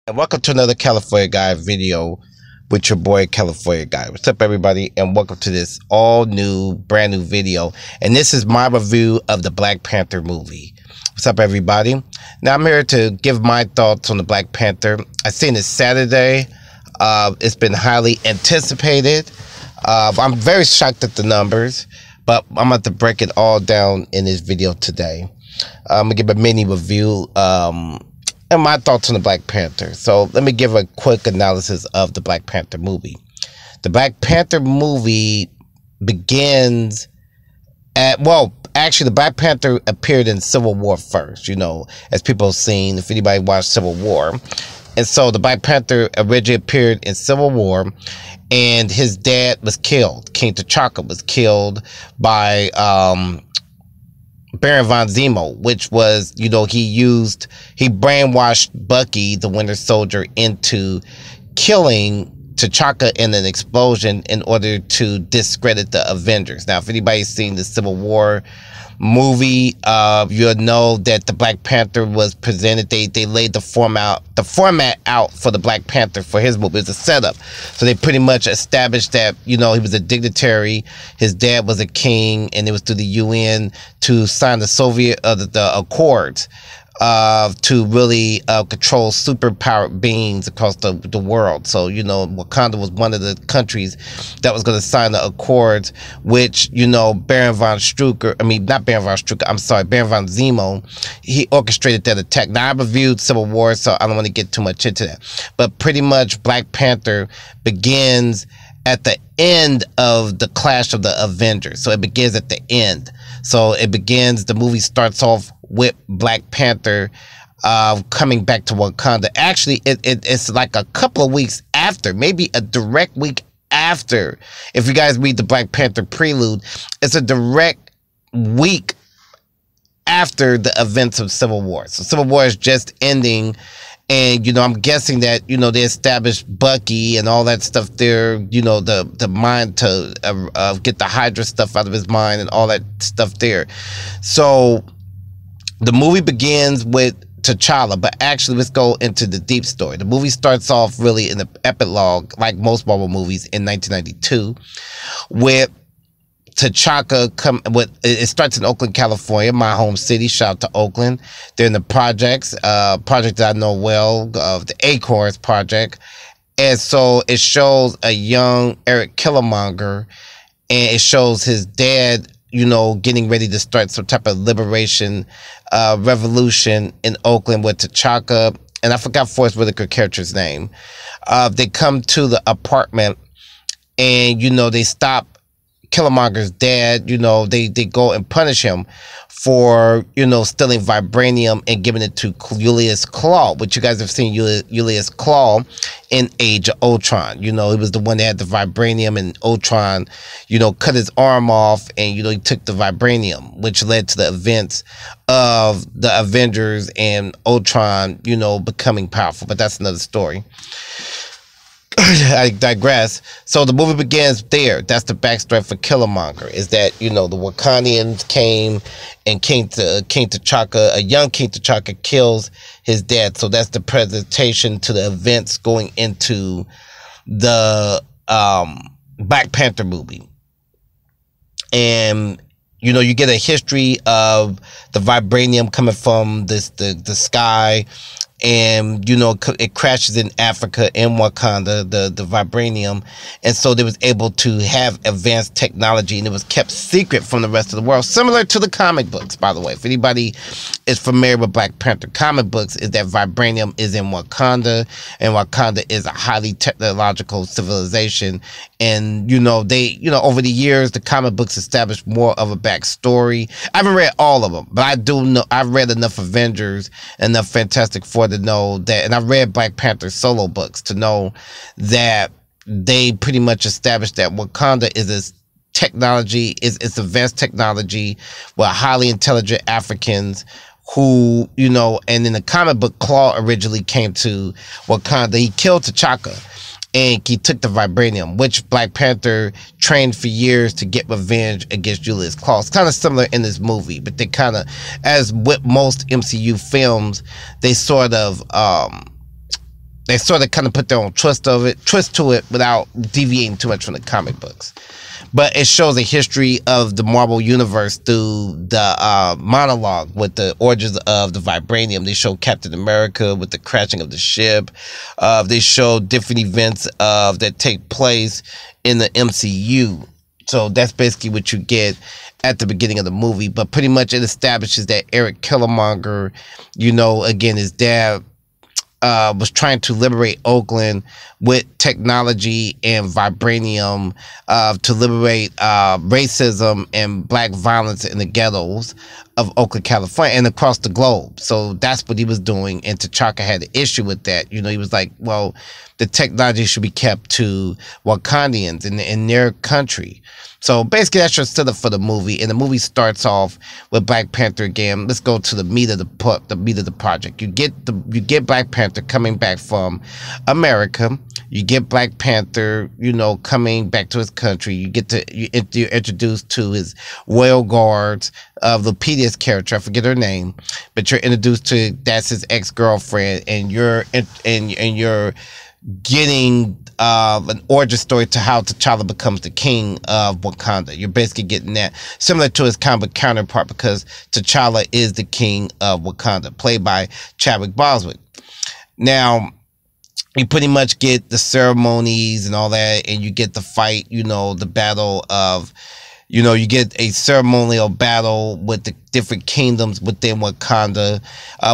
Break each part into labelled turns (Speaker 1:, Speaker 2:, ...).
Speaker 1: And welcome to another California Guy video with your boy California Guy. What's up, everybody, and welcome to this all new brand new video. And this is my review of the Black Panther movie. What's up, everybody? Now I'm here to give my thoughts on the Black Panther. I seen it Saturday. It's been highly anticipated. I'm very shocked at the numbers, but I'm about to break it all down in this video today. I'm gonna give a mini review and my thoughts on the Black Panther. So let me give a quick analysis of the Black Panther movie. The Black Panther movie begins at, well, actually the Black Panther appeared in Civil War first, you know, as people have seen, if anybody watched Civil War. And so the Black Panther originally appeared in Civil War, and his dad was killed. King T'Chaka was killed by Baron von Zemo, which was, you know, he brainwashed Bucky, the Winter Soldier, into killing T'Chaka in an explosion in order to discredit the Avengers. Now, if anybody's seen the Civil War movie, you'll know that the Black Panther was presented. They laid the format out for the Black Panther for his movie. It's a setup. So they pretty much established that, you know, he was a dignitary, his dad was a king, and it was through the UN to sign the Accords to really control superpowered beings across the world. So, you know, Wakanda was one of the countries that was going to sign the Accords, which, you know, Baron von Zemo, he orchestrated that attack. Now, I reviewed Civil War, so I don't want to get too much into that. But pretty much Black Panther begins at the end of the clash of the Avengers. So it begins at the end. So it begins, the movie starts off with Black Panther coming back to Wakanda. Actually, it's like a couple of weeks after, maybe a direct week after. If you guys read the Black Panther prelude, it's a direct week after the events of Civil War. So Civil War is just ending. And, you know, I'm guessing that, you know, they established Bucky and all that stuff there, you know, the mind to get the Hydra stuff out of his mind and all that stuff there. So the movie begins with T'Challa, but actually let's go into the deep story. The movie starts off really in the epilogue, like most Marvel movies, in 1992, with T'Chaka it starts in Oakland, California, my home city. Shout out to Oakland. They're in the projects, project that I know well, the Acorns project. And so it shows a young Eric Killmonger, and it shows his dad, you know, getting ready to start some type of liberation revolution in Oakland with T'Chaka. And I forgot Forrest Whitaker's character's name. They come to the apartment, and, you know, they stop Killmonger's dad. You know, they go and punish him for, you know, stealing vibranium and giving it to Julius Claw, which you guys have seen Julius Claw in Age of Ultron. You know, he was the one that had the vibranium, and Ultron, you know, cut his arm off, and, you know, he took the vibranium, which led to the events of the Avengers and Ultron, you know, becoming powerful. But that's another story. I digress. So the movie begins there. That's the backstory for Killmonger, is that, you know, the Wakandians came, and King T'Chaka, a young King T'Chaka, kills his dad. So that's the presentation to the events going into the Black Panther movie. And, you know, you get a history of the vibranium coming from the sky. And, you know, it crashes in Africa, in Wakanda, the vibranium. And so they was able to have advanced technology, and it was kept secret from the rest of the world. Similar to the comic books, by the way. If anybody is familiar with Black Panther comic books, is that vibranium is in Wakanda, and Wakanda is a highly technological civilization. And, you know, over the years, the comic books established more of a backstory. I haven't read all of them, but I do know, I've read enough Avengers, enough Fantastic Four to know that, and I read Black Panther solo books to know that they pretty much established that Wakanda is this technology, it's advanced technology with highly intelligent Africans who, you know, and in the comic book, Claw originally came to Wakanda. He killed T'Chaka, and he took the vibranium, which Black Panther trained for years to get revenge against Julius Claw. It's kind of similar in this movie, but they kind of, as with most MCU films, they sort of they sort of kind of put their own twist to it without deviating too much from the comic books. But it shows a history of the Marvel Universe through the monologue with the origins of the vibranium. They show Captain America with the crashing of the ship. They show different events that take place in the MCU. So that's basically what you get at the beginning of the movie. But pretty much it establishes that Eric Killmonger, you know, again, his dad was trying to liberate Oakland with technology and vibranium to liberate racism and black violence in the ghettos of Oakland, California, and across the globe. So that's what he was doing, and T'Chaka had an issue with that. You know, he was like, well, the technology should be kept to Wakandians in their country. So basically that's your setup for the movie, and the movie starts off with Black Panther again. Let's go to the meat of the project. You get Black Panther coming back from America. You get Black Panther, you know, coming back to his country. You're introduced to his royal guards of Lupita's character. I forget her name, but you're introduced to that's his ex-girlfriend, and you're getting an origin story to how T'Challa becomes the king of Wakanda. You're basically getting that, similar to his comic counterpart, because T'Challa is the king of Wakanda, played by Chadwick Boseman. Now, you pretty much get the ceremonies and all that, and you get the fight, you know, the battle of, you know, you get a ceremonial battle with the different kingdoms within Wakanda,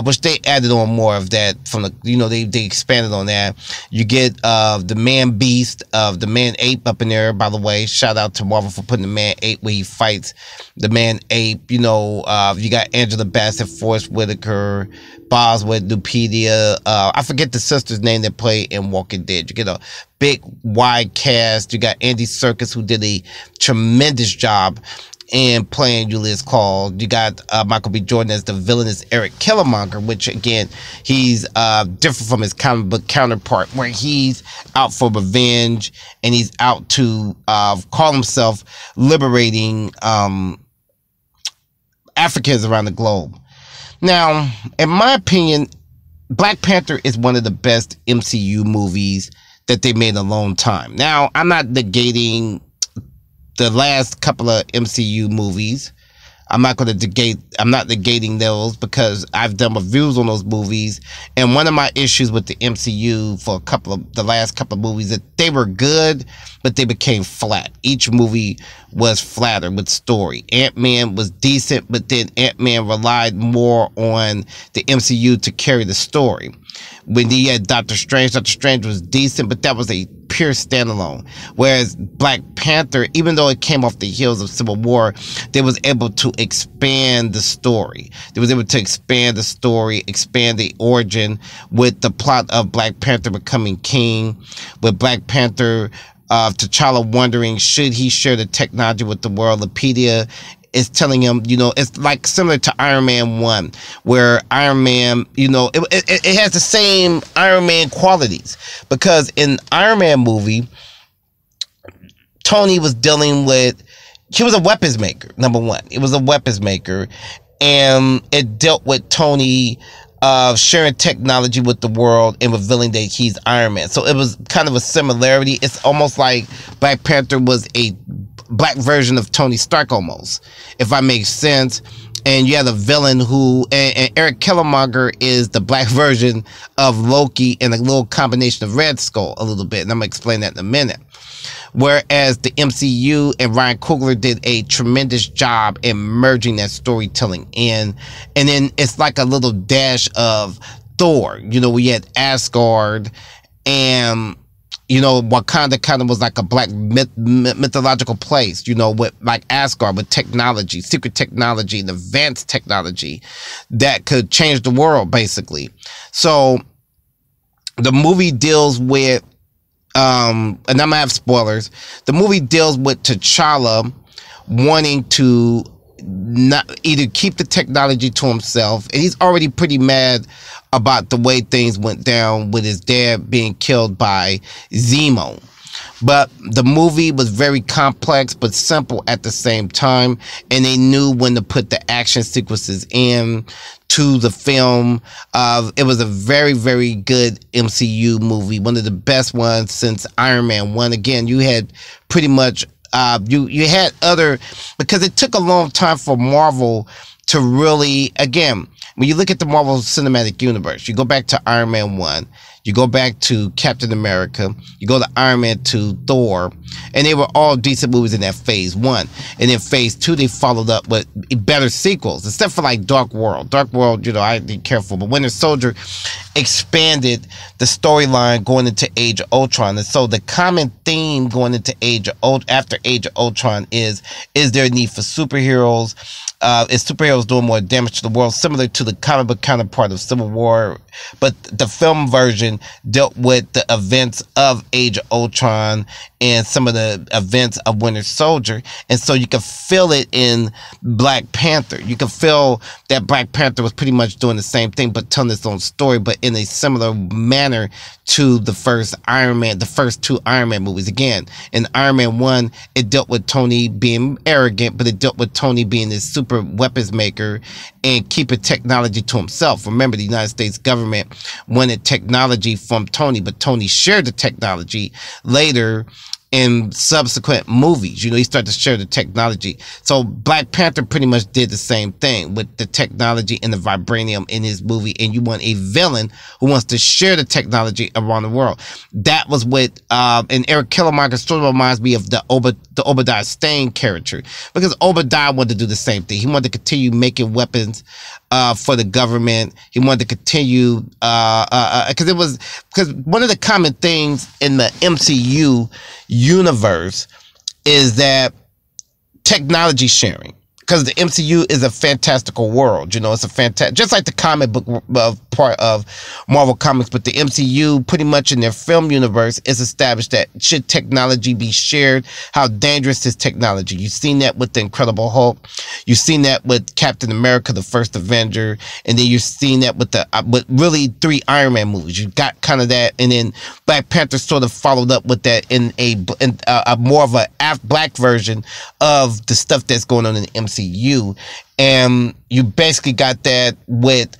Speaker 1: which they added on more of that from the, you know, they expanded on that. You get the man beast of the man ape up in there, by the way. Shout out to Marvel for putting the man ape where he fights the man ape. You know, you got Angela Bassett, Forrest Whitaker, Bosworth, Lupita. I forget the sister's name that played in Walking Dead. You get a big wide cast. You got Andy Serkis, who did a tremendous job in playing Julius Claude. You got Michael B. Jordan as the villainous Eric Killmonger, which again, he's different from his comic book counterpart, where he's out for revenge and he's out to call himself liberating Africans around the globe. Now, in my opinion, Black Panther is one of the best MCU movies that they made in a long time. Now, I'm not negating the last couple of MCU movies. I'm not negating those, because I've done reviews on those movies, and one of my issues with the MCU for the last couple of movies, that they were good, but they became flat. Each movie was flatter with story. Ant-Man was decent, but then Ant-Man relied more on the MCU to carry the story. When he had Doctor Strange was decent, but that was a pure standalone. Whereas Black Panther, even though it came off the heels of Civil War, they was able to expand the story. They was able to expand the story, expand the origin with the plot of Black Panther becoming king, with Black Panther, T'Challa wondering, should he share the technology with the world? Lupita is telling him, you know, it's like similar to Iron Man 1, where Iron Man, you know, it has the same Iron Man qualities, because in Iron Man movie, Tony was dealing with, he was a weapons maker, number one. It was a weapons maker, and it dealt with Tony sharing technology with the world and revealing that he's Iron Man. So it was kind of a similarity. It's almost like Black Panther was a black version of Tony Stark, almost, if I make sense. And you have a villain who, and Eric Killmonger is the black version of Loki, and a little combination of Red Skull a little bit, and I'm gonna explain that in a minute. Whereas the MCU and Ryan Coogler did a tremendous job in merging that storytelling in, and then it's like a little dash of Thor. You know, we had Asgard, and you know, Wakanda kind of was like a black mythological place, you know, with like Asgard, with technology, secret technology, and advanced technology that could change the world, basically. So the movie deals with, and I'm gonna have spoilers, the movie deals with T'Challa wanting to not either keep the technology to himself, and he's already pretty mad about the way things went down with his dad being killed by Zemo. But the movie was very complex but simple at the same time, and they knew when to put the action sequences in to the film. It was a very, very good MCU movie, one of the best ones since Iron Man 1. Again, you had pretty much you had other, because it took a long time for Marvel to really, again, when you look at the Marvel Cinematic Universe, you go back to Iron Man 1, you go back to Captain America, you go to Iron Man 2, Thor, and they were all decent movies in that phase 1. And in phase 2, they followed up with better sequels, except for like Dark World. Dark World, I had to be careful, but Winter Soldier expanded the storyline going into Age of Ultron. And so the common theme going into after Age of Ultron is there a need for superheroes? Is superheroes doing more damage to the world, similar to the comic book counterpart of Civil War, but the film version dealt with the events of Age of Ultron and some of the events of Winter Soldier. And so you can feel it in Black Panther. You can feel that Black Panther was pretty much doing the same thing, but telling its own story, but in a similar manner to the first two Iron Man movies. Again, in Iron Man 1, it dealt with Tony being arrogant, but it dealt with Tony being this super weapons maker and keeping technology to himself. Remember, the United States government wanted technology from Tony, but Tony shared the technology later in subsequent movies. He started to share the technology. So Black Panther pretty much did the same thing with the technology and the vibranium in his movie, and you want a villain who wants to share the technology around the world. That was what, and Eric Killmonger sort of reminds me of the Obadiah Stane character, because Obadiah wanted to do the same thing. He wanted to continue making weapons for the government. He wanted to continue, because one of the common things in the MCU universe is that technology sharing, because the MCU is a fantastical world. It's a fantastic, just like the comic book part of Marvel Comics, but the MCU pretty much in their film universe is established that should technology be shared, how dangerous is technology? You've seen that with the Incredible Hulk, you've seen that with Captain America, the first Avenger, and then you've seen that with with really 3 Iron Man movies. You got kind of that, and then Black Panther sort of followed up with that in a more of a black version of the stuff that's going on in the MCU, and you basically got that with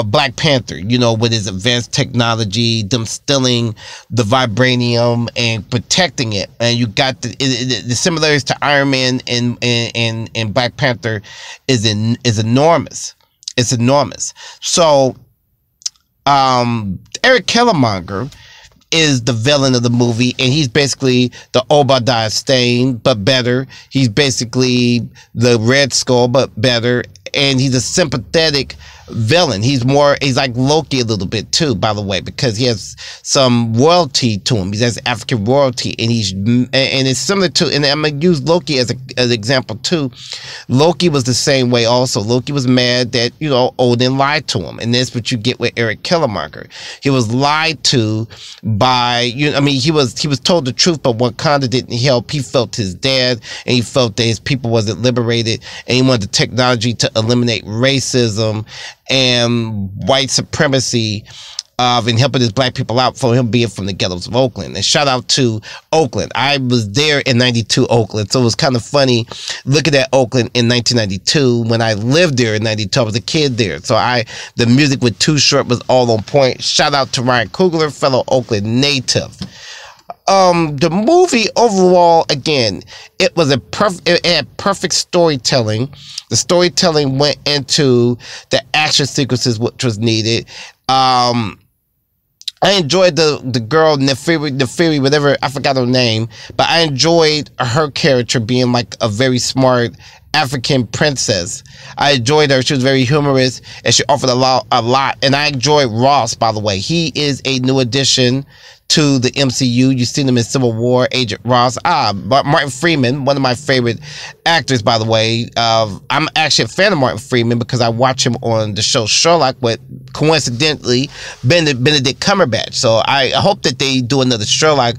Speaker 1: Black Panther, with his advanced technology, them stealing the vibranium and protecting it, and you got the similarities to Iron Man and Black Panther is enormous. It's enormous. So, Eric Killmonger is the villain of the movie, and he's basically the Obadiah Stane, but better. He's basically the Red Skull, but better, and he's a sympathetic villain. He's like Loki a little bit too, by the way, because he has some royalty to him. He has African royalty, and it's similar to, and I'm gonna use Loki as an example too. Loki was the same way also. Loki was mad that Odin lied to him, and that's what you get with Eric Killmonger. He was lied to by he was told the truth, but Wakanda didn't help. He felt his dad, and he felt that his people wasn't liberated, and he wanted the technology to eliminate racism and white supremacy and helping his black people out for him being from the ghettos of Oakland. And shout out to Oakland. I was there in 92 Oakland, so it was kind of funny looking at Oakland in 1992 when I lived there in 92. I was a kid there, so the music with Too Short was all on point. Shout out to Ryan Coogler, fellow Oakland native. The movie overall, again, it had perfect storytelling. The storytelling went into the action sequences, which was needed. I enjoyed the girl Nefiri, whatever, I forgot her name, but I enjoyed her character being like a very smart African princess. I enjoyed her. She was very humorous, and she offered a lot. And I enjoyed Ross, by the way. He is a new addition to the MCU. You've seen him in Civil War, Agent Ross. Martin Freeman, one of my favorite actors, by the way. I'm actually a fan of Martin Freeman because I watch him on the show Sherlock with, coincidentally, Benedict Cumberbatch. So I hope that they do another Sherlock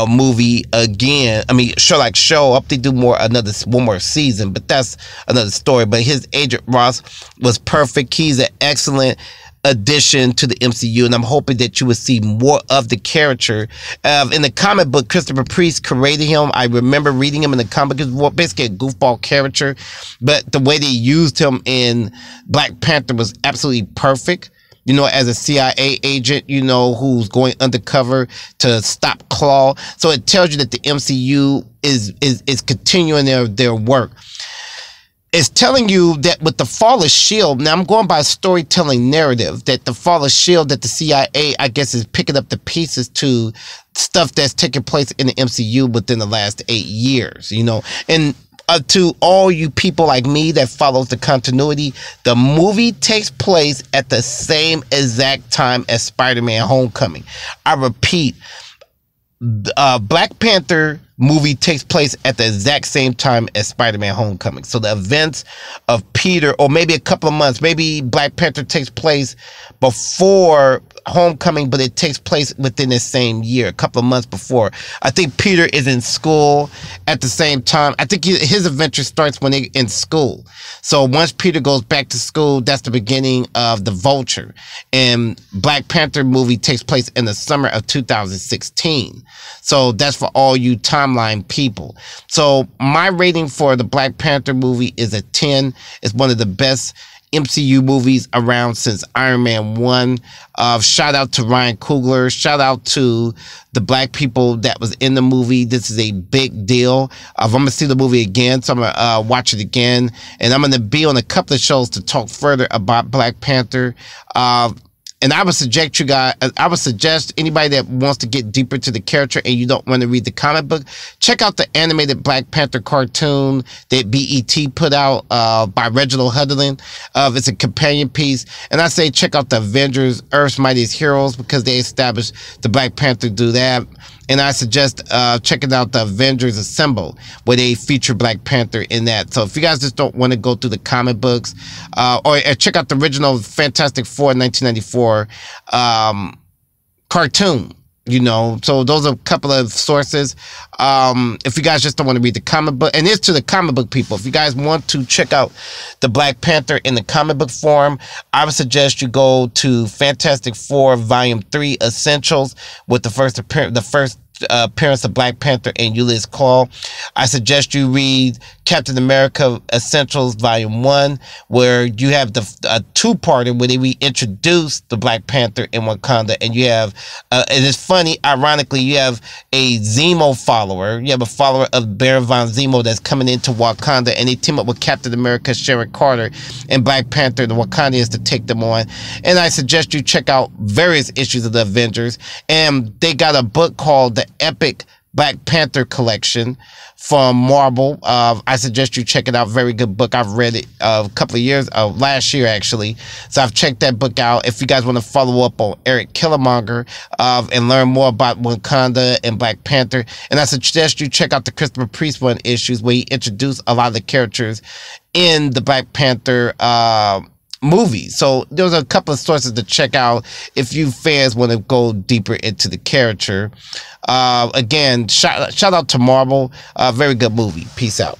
Speaker 1: movie again. Sherlock show. I hope they do one more season, but that's another story. But his Agent Ross was perfect. He's an excellent addition to the MCU, and I'm hoping that you will see more of the character. In the comic book, Christopher Priest created him. I remember reading him in the comic. He was basically a goofball character, but the way they used him in Black Panther was absolutely perfect. You know, as a CIA agent, you know, who's going undercover to stop Claw. So it tells you that the MCU is continuing their work. It's telling you that with the fall of S.H.I.E.L.D., now I'm going by a storytelling narrative, that the fall of S.H.I.E.L.D., that the CIA, I guess, is picking up the pieces to stuff that's taking place in the MCU within the last 8 years, you know. And to all you people like me that follows the continuity, the movie takes place at the same exact time as Spider-Man Homecoming. I repeat, Black Panther movie takes place at the exact same time as Spider-Man Homecoming. So the events of Peter, or maybe a couple of months, maybe Black Panther takes place before Homecoming, but it takes place within the same year, a couple of months before. I think Peter is in school at the same time. I think his adventure starts when they're in school. So once Peter goes back to school, that's the beginning of the Vulture. And Black Panther movie takes place in the summer of 2016. So that's for all you timeline people. So my rating for the Black Panther movie is a 10. It's one of the best MCU movies around since Iron Man 1. Shout out to Ryan Coogler. Shout out to the black people that was in the movie. This is a big deal. I'm going to see the movie again, so I'm going to watch it again. And I'm going to be on a couple of shows to talk further about Black Panther. And I would suggest anybody that wants to get deeper to the character and you don't want to read the comic book, check out the animated Black Panther cartoon that BET put out by Reginald Hudlin. It's a companion piece. And I say check out the Avengers, Earth's Mightiest Heroes, because they established the Black Panther do that. And I suggest checking out the Avengers Assemble, where they feature Black Panther in that. So if you guys just don't want to go through the comic books, or check out the original Fantastic Four 1994 cartoon, you know. So those are a couple of sources. If you guys just don't want to read the comic book, and it's to the comic book people, if you guys want to check out the Black Panther in the comic book form, I would suggest you go to Fantastic Four Volume 3 Essentials with the first appearance of Black Panther and Ulysses Claw. I suggest you read Captain America Essentials Volume 1, where you have the two-parter where they reintroduce the Black Panther in Wakanda, and you have, and it's funny, ironically, you have a Zemo follower. You have a follower of Baron von Zemo that's coming into Wakanda, and they team up with Captain America, Sharon Carter, and Black Panther, the Wakandians, to take them on. And I suggest you check out various issues of the Avengers, and they got a book called The Epic Black Panther Collection from Marvel. I suggest you check it out. Very good book. I've read it a couple of years, last year actually. So I've checked that book out. If you guys want to follow up on Eric Killmonger and learn more about Wakanda and Black Panther, and I suggest you check out the Christopher Priest one issues where he introduced a lot of the characters in the Black Panther movies. So those are a couple of sources to check out if you fans want to go deeper into the character. Again, shout out to Marvel. Very good movie. Peace out.